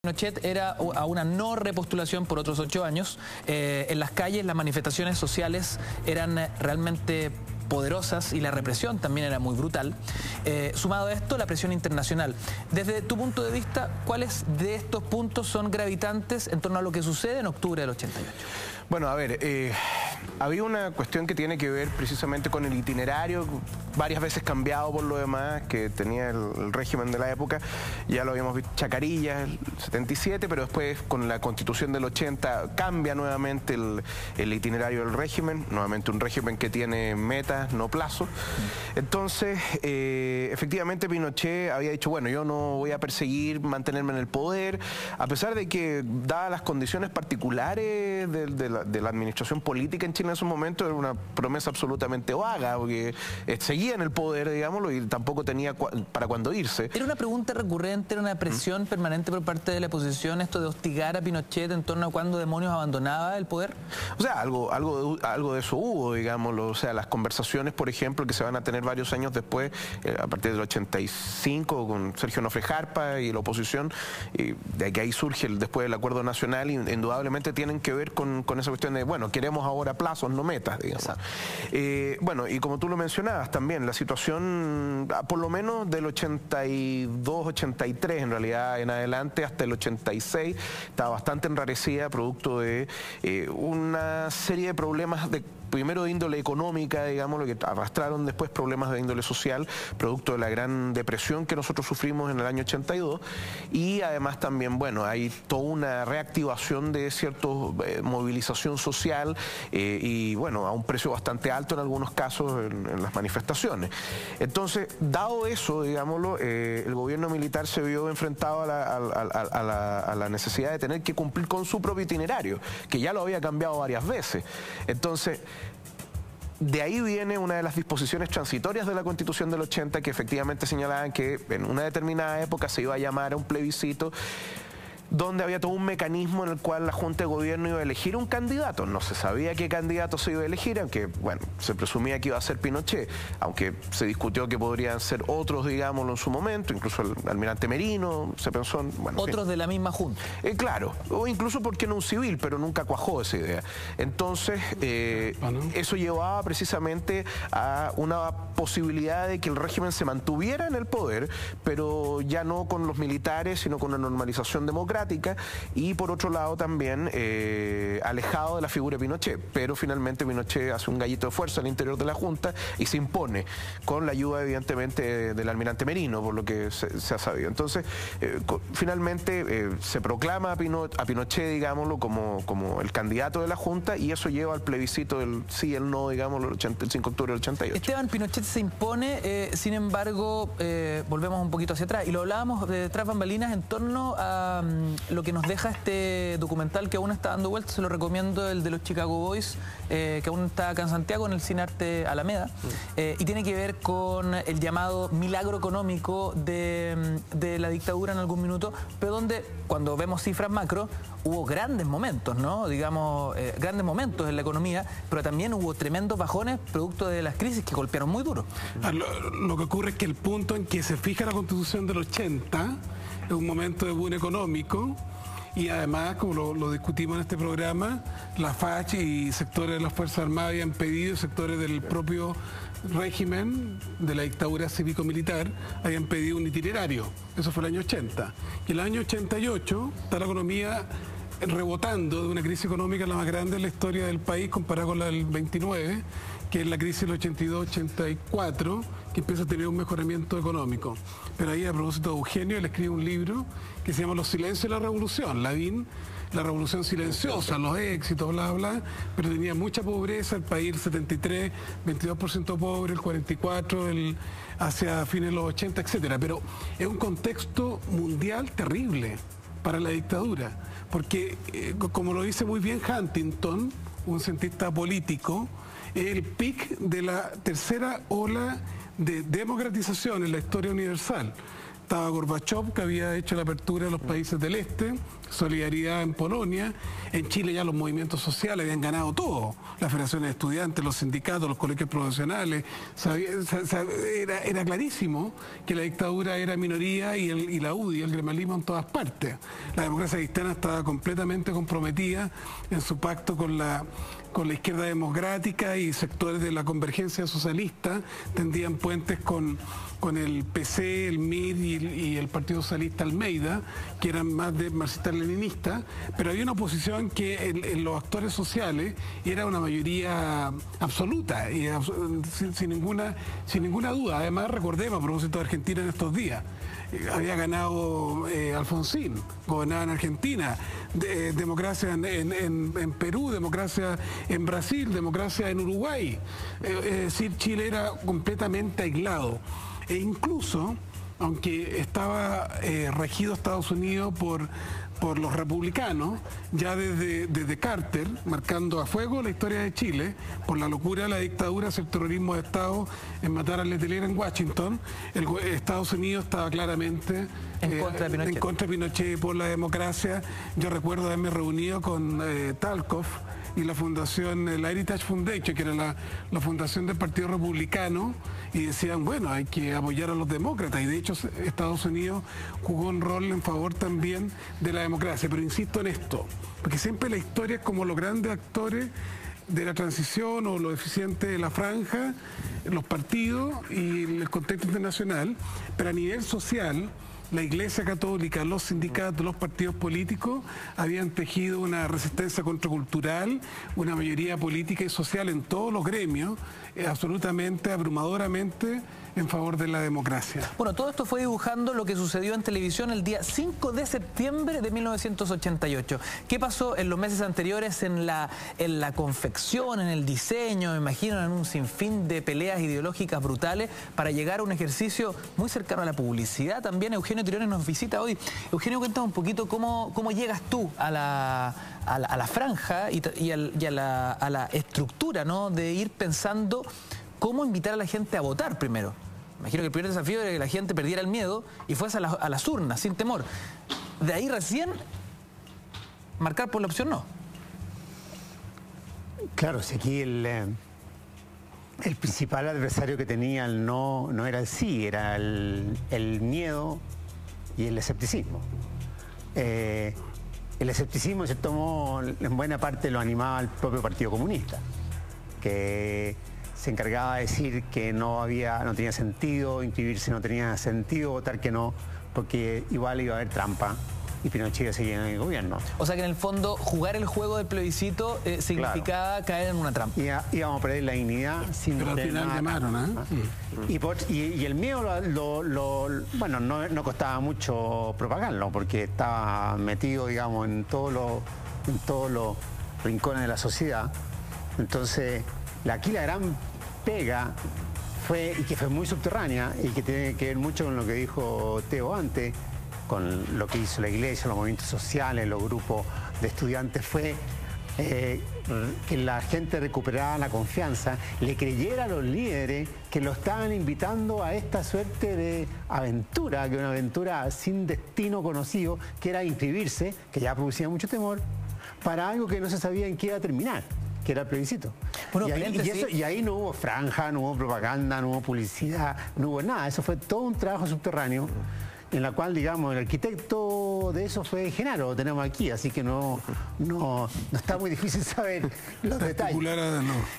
Pinochet era a una no repostulación por otros 8 años. En las calles las manifestaciones sociales eran realmente poderosas y la represión también era muy brutal. Sumado a esto, la presión internacional. Desde tu punto de vista, ¿cuáles de estos puntos son gravitantes en torno a lo que sucede en octubre del 88? Bueno, a ver, había una cuestión que tiene que ver precisamente con el itinerario, varias veces cambiado por lo demás, que tenía el régimen de la época. Ya lo habíamos visto, Chacarilla, el 77, pero después con la Constitución del 80 cambia nuevamente el itinerario del régimen, nuevamente un régimen que tiene metas, no plazos. Entonces, efectivamente Pinochet había dicho, bueno, yo no voy a perseguir mantenerme en el poder, a pesar de que, dadas las condiciones particulares de la administración política en Chile en esos momentos, era una promesa absolutamente vaga, porque seguía en el poder, digámoslo, y tampoco tenía para cuándo irse. ¿Era una pregunta recurrente, era una presión permanente por parte de la oposición, esto de hostigar a Pinochet en torno a cuándo demonios abandonaba el poder? O sea, algo de eso hubo, digámoslo. O sea, las conversaciones, por ejemplo, que se van a tener varios años después, a partir del 85, con Sergio Nofre Jarpa y la oposición, y de que ahí surge después el acuerdo nacional, indudablemente tienen que ver con esa cuestión de, bueno, queremos ahora plazos, no metas, digamos. Bueno, y como tú lo mencionabas también, la situación, por lo menos del 82, 83 en realidad en adelante, hasta el 86, estaba bastante enrarecida, producto de una serie de problemas primero de índole económica, digamos, lo que arrastraron después problemas de índole social, producto de la gran depresión que nosotros sufrimos en el año 82, y además también, bueno, hay toda una reactivación de cierta movilización social y, bueno, a un precio bastante alto en algunos casos en las manifestaciones. Entonces, dado eso, digámoslo, el gobierno militar se vio enfrentado a la necesidad de tener que cumplir con su propio itinerario, que ya lo había cambiado varias veces. Entonces, de ahí viene una de las disposiciones transitorias de la Constitución del 80 que efectivamente señalaban que en una determinada época se iba a llamar a un plebiscito donde había todo un mecanismo en el cual la Junta de Gobierno iba a elegir un candidato. No se sabía qué candidato se iba a elegir, aunque, bueno, se presumía que iba a ser Pinochet, aunque se discutió que podrían ser otros, digámoslo, en su momento, incluso el almirante Merino, se pensó en... Bueno, otros de la misma Junta. Claro, o incluso, ¿por qué no un civil? Pero nunca cuajó esa idea. Entonces, eso llevaba precisamente a una posibilidad de que el régimen se mantuviera en el poder, pero ya no con los militares, sino con una normalización democrática, y por otro lado también alejado de la figura de Pinochet, pero finalmente Pinochet hace un gallito de fuerza al interior de la Junta y se impone con la ayuda evidentemente del almirante Merino, por lo que se ha sabido. Entonces finalmente se proclama a Pinochet, digámoslo, como el candidato de la Junta, y eso lleva al plebiscito del sí y el no, digámoslo, el 5 de octubre del 88. Esteban, Pinochet se impone, sin embargo, volvemos un poquito hacia atrás, y lo hablábamos de tras bambalinas en torno a lo que nos deja este documental que aún está dando vueltas. Se lo recomiendo, el de los Chicago Boys, que aún está acá en Santiago, en el Cine Arte Alameda, y tiene que ver con el llamado milagro económico de la dictadura en algún minuto, pero donde, cuando vemos cifras macro, hubo grandes momentos, ¿no? Digamos, grandes momentos en la economía, pero también hubo tremendos bajones producto de las crisis que golpearon muy duro. Lo que ocurre es que el punto en que se fija la Constitución del 80 es un momento de boom económico, y además, como lo discutimos en este programa, la FACH y sectores de las Fuerzas Armadas habían pedido, sectores del propio régimen de la dictadura cívico-militar habían pedido un itinerario. Eso fue el año 80. Y el año 88 está la economía rebotando de una crisis económica la más grande de la historia del país, comparada con la del 29, que es la crisis del 82-84, que empieza a tener un mejoramiento económico. Pero ahí, a propósito de Eugenio, él escribe un libro que se llama Los silencios de la revolución, Lavín, la revolución silenciosa, los éxitos, bla, bla, pero tenía mucha pobreza, el país el 73, 22% pobre, el 44, hacia fines de los 80, etcétera. Pero es un contexto mundial terrible para la dictadura, porque, como lo dice muy bien Huntington, un cientista político, el pic de la tercera ola de democratización en la historia universal. estaba Gorbachev, que había hecho la apertura de los países del este, solidaridad en Polonia. En Chile ya los movimientos sociales habían ganado todo, las federaciones de estudiantes, los sindicatos, los colegios profesionales. Era clarísimo que la dictadura era minoría y la UDI, el gremialismo en todas partes. La democracia cristiana estaba completamente comprometida en su pacto con la izquierda democrática, y sectores de la convergencia socialista tendían puentes con el PC, el MIR y el Partido Socialista Almeida, que eran más de marxista-leninista, pero había una oposición que en los actores sociales era una mayoría absoluta, y sin ninguna duda. Además, recordemos, a propósito de Argentina en estos días, había ganado Alfonsín, gobernaba en Argentina, democracia en Perú, democracia en Brasil, democracia en Uruguay. Es decir, Chile era completamente aislado. E incluso, aunque estaba regido Estados Unidos por los republicanos, ya desde Carter, marcando a fuego la historia de Chile, por la locura de la dictadura hacia el terrorismo de Estado en matar a Letelier en Washington, Estados Unidos estaba claramente en contra de Pinochet por la democracia. Yo recuerdo haberme reunido con Talkov y la fundación, la Heritage Foundation, que era la fundación del Partido Republicano, y decían, bueno, hay que apoyar a los demócratas, y de hecho Estados Unidos jugó un rol en favor también de la democracia. Pero insisto en esto, porque siempre la historia es como los grandes actores de la transición o lo eficiente de la franja, los partidos y el contexto internacional, pero a nivel social, la Iglesia Católica, los sindicatos, los partidos políticos habían tejido una resistencia contracultural, una mayoría política y social en todos los gremios, absolutamente, abrumadoramente en favor de la democracia. Bueno, todo esto fue dibujando lo que sucedió en televisión el día 5 de septiembre de 1988. ¿Qué pasó en los meses anteriores en la confección, en el diseño, me imagino, en un sinfín de peleas ideológicas brutales para llegar a un ejercicio muy cercano a la publicidad? También Eugenio Tiriones nos visita hoy. Eugenio, cuéntanos un poquito cómo llegas tú a la franja y a la estructura, ¿no?, de ir pensando cómo invitar a la gente a votar primero. Imagino que el primer desafío era que la gente perdiera el miedo y fuese a las urnas, sin temor. De ahí recién, marcar por la opción no. Claro, si aquí el principal adversario que tenía el no era el sí, era el miedo y el escepticismo. El escepticismo, en cierto modo, en buena parte lo animaba el propio Partido Comunista, que se encargaba de decir que no tenía sentido inscribirse, no tenía sentido votar que no, porque igual iba a haber trampa y Pinochet iba a seguir en el gobierno. O sea que en el fondo jugar el juego del plebiscito significaba caer en una trampa. Íbamos a perder la dignidad sin... Pero al final llamaron, Y el miedo bueno, no costaba mucho propagarlo, porque estaba metido, digamos, en todos los rincones de la sociedad. Entonces, aquí la gran pega fue, y que fue muy subterránea, y que tiene que ver mucho con lo que dijo Teo antes, con lo que hizo la Iglesia, los movimientos sociales, los grupos de estudiantes, fue que la gente recuperara la confianza, le creyera a los líderes que lo estaban invitando a esta suerte de aventura, que una aventura sin destino conocido, que era inscribirse, que ya producía mucho temor, para algo que no se sabía en qué iba a terminar, que era el plebiscito. Bueno, y ahí no hubo franja, no hubo propaganda, no hubo publicidad, no hubo nada. Eso fue todo un trabajo subterráneo, en la cual, digamos, el arquitecto de eso fue Genaro, lo tenemos aquí, así que no está muy difícil saber los detalles.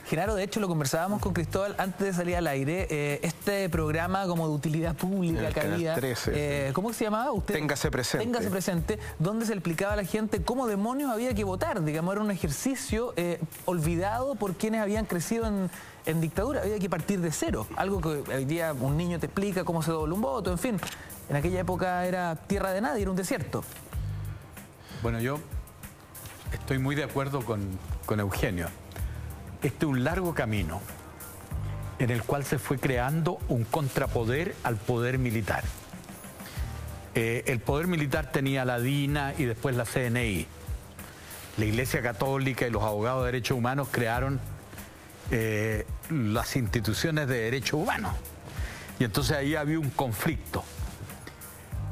Genaro, de hecho, lo conversábamos con Cristóbal antes de salir al aire, este programa como de utilidad pública que había, 13. ¿Cómo se llamaba? ¿Usted? Téngase presente. Téngase presente, donde se explicaba a la gente cómo demonios había que votar, digamos, era un ejercicio olvidado por quienes habían crecido en dictadura, había que partir de cero, algo que hoy día un niño te explica cómo se dobla un voto, en fin. En aquella época era tierra de nadie, era un desierto. Bueno, yo estoy muy de acuerdo con Eugenio. Este es un largo camino en el cual se fue creando un contrapoder al poder militar. El poder militar tenía la DINA y después la CNI. La Iglesia Católica y los abogados de derechos humanos crearon las instituciones de derechos humanos. Y entonces ahí había un conflicto.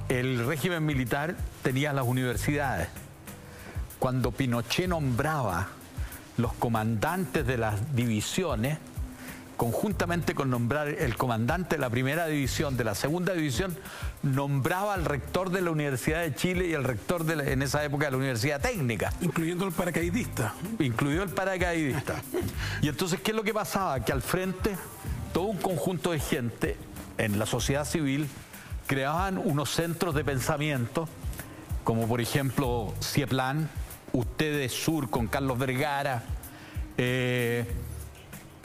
el régimen militar tenía las universidades. Cuando Pinochet nombraba los comandantes de las divisiones, conjuntamente con nombrar el comandante de la primera división, de la segunda división, nombraba al rector de la Universidad de Chile y el rector en esa época de la Universidad Técnica. Incluyendo el paracaidista. Incluido el paracaidista. Y entonces, ¿qué es lo que pasaba? Que al frente, todo un conjunto de gente en la sociedad civil creaban unos centros de pensamiento, como por ejemplo Cieplan, Ustedes Sur con Carlos Vergara.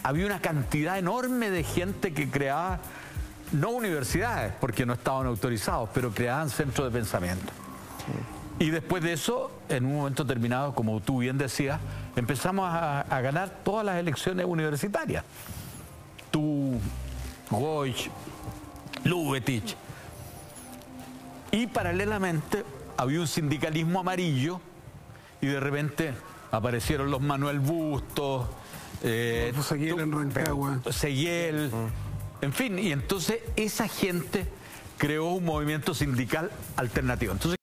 Había una cantidad enorme de gente que creaba, no universidades, porque no estaban autorizados, pero creaban centros de pensamiento. Y después de eso, en un momento terminado, como tú bien decías, empezamos a ganar todas las elecciones universitarias. Tú, Goich, Lubetich. Y paralelamente había un sindicalismo amarillo y de repente aparecieron los Manuel Bustos, Seguiel en Rancagua. Seguiel, en fin, y entonces esa gente creó un movimiento sindical alternativo. Entonces,